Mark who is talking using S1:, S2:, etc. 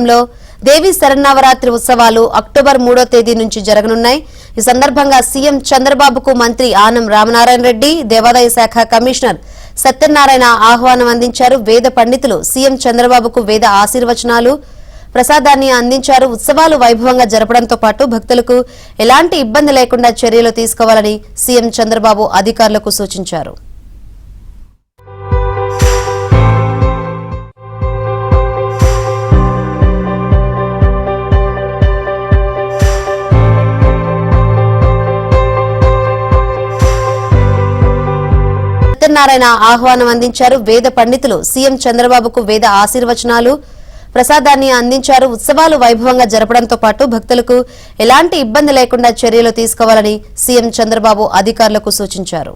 S1: లో దేవి శరన్నవరాత్రి ఉత్సవాలు అక్టోబర్ 3వ తేదీ నుంచి జరగనున్నాయి। ఈ సందర్భంగా సీఎం చంద్రబాబుకు మంత్రి ఆనం రామనారాయణ రెడ్డి, దేవాదాయ శాఖ కమిషనర్ సత్యనారాయణ ఆహ్వానం అందించారు। వేద పండితులు సీఎం చంద్రబాబుకు వేద ఆశీర్వచనాలు ప్రసాదాన్ని అందించారు। ఉత్సవాలు వైభవంగా జరపడంతో పాటు భక్తులకు ఎలాంటి ఇబ్బంది లేకుండా చర్యలు తీసుకోవాలని సీఎం చంద్రబాబు అధికారులకు సూచించారు। సత్యనారాయణ ఆహ్వానం అందించారు। వేద పండితులు సీఎం చంద్రబాబుకు వేద ఆశీర్వచనాలు ప్రసాదాన్ని అందించారు। ఉత్సవాలు వైభవంగా జరపడంతో పాటు భక్తులకు ఎలాంటి ఇబ్బంది లేకుండా చర్యలు తీసుకోవాలని సీఎం చంద్రబాబు అధికారులకు సూచించారు।